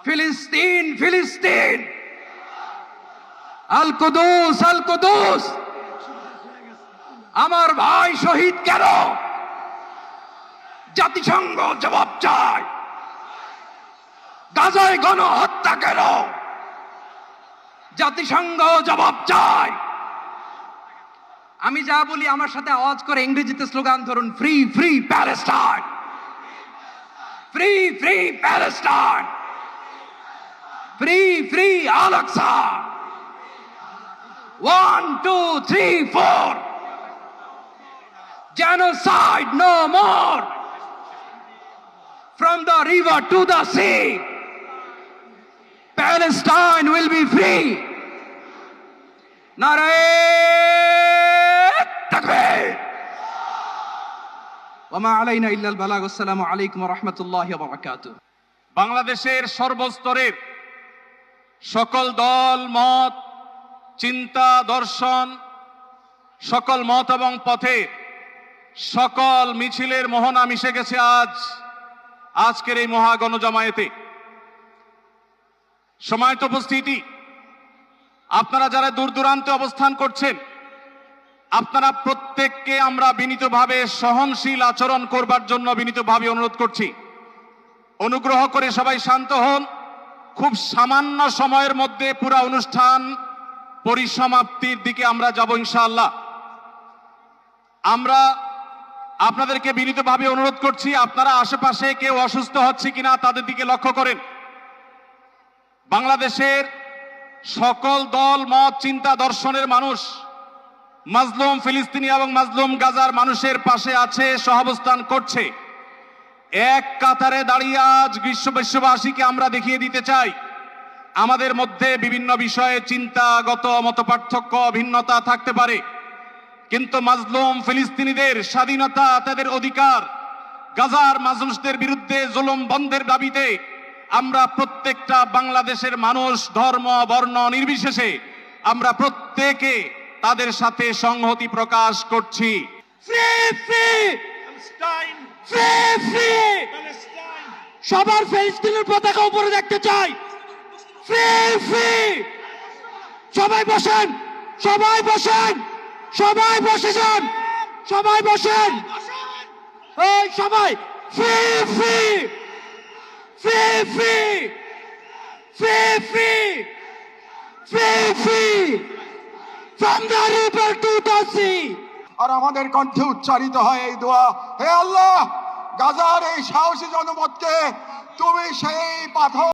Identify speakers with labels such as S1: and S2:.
S1: ফিলিস্তিন ফিলিস্তিন, আল কুদুস আল কুদুস। আমার ভাই শহীদ কেন? জাতিসংঘ জবাব চায়। গাজায় গণহত্যা কেন? জাতিসংঘ জবাব চায়। আমি যা বলি আমার সাথে আওয়াজ করে ইংরেজিতে স্লোগান ধরুন, free free Palestine, free free Palestine, free free Al Aqsa. 1 2 3 4, genocide no more, from the river to the sea, Palestine will be free. Nare takbir, wa ma alayna illa al balagh. Assalamu alaykum wa rahmatullahi wa barakatuh.
S2: বাংলাদেশের সর্বস্তরের সকল দল মত, চিন্তা, দর্শন, সকল মত এবং পথে সকল মিছিলের মোহনা মিশে গেছে আজকের এই মহা গণজামায়াতে। সময়ত উপস্থিতি, আপনারা যারা দূর দূরান্তে অবস্থান করছেন, আপনারা প্রত্যেককে আমরা বিনীতভাবে সহনশীল আচরণ করবার জন্য বিনীতভাবে অনুরোধ করছি। অনুগ্রহ করে সবাই শান্ত হন। খুব সামান্য সময়ের মধ্যে পুরো অনুষ্ঠান পরিসমাপ্তির দিকে আমরা যাব ইনশাআল্লাহ। আমরা আপনাদেরকে বিনীতভাবে অনুরোধ করছি, আপনারা আশেপাশে কেউ অসুস্থ হচ্ছে কিনা তাদের দিকে লক্ষ্য করেন। বাংলাদেশের সকল দল মত, চিন্তা, দর্শনের মানুষ মাজলুম ফিলিস্তিনি এবং মাজলুম গাজার মানুষের পাশে আছে, সহাবস্থান করছে। এক কাতারে দাঁড়িয়ে আজ বিশ্ববাসীকে আমরা দেখিয়ে দিতে চাই, আমাদের মধ্যে বিভিন্ন বিষয়ে চিন্তাগত মতপার্থক্য, ভিন্নতা থাকতে পারে, কিন্তু মাজলুম ফিলিস্তিনিদের স্বাধীনতা, তাদের অধিকার, গাজার মানুষদের বিরুদ্ধে জুলুম বন্ধের দাবিতে আমরা প্রত্যেকটা বাংলাদেশের মানুষ, ধর্ম বর্ণ নির্বিশেষে আমরা প্রত্যেকে তাদের সাথে সংহতি প্রকাশ করছি।
S1: সবার ফিলিস্তিনের পতাকা উপরে দেখতে চাই। ফ্রি ফ্রি, সবাই বসেন, সবাই বসেন, সবাই বসে যান, সবাই বসেন, এই সবাই free free, free free, free free, free free, from the river to the sea.
S3: আর আমাদের কণ্ঠে উচ্চারিত হয় এই দোয়া, হে আল্লাহ, গাজার এই সাহসী জনপদকে তুমি সেই পাথর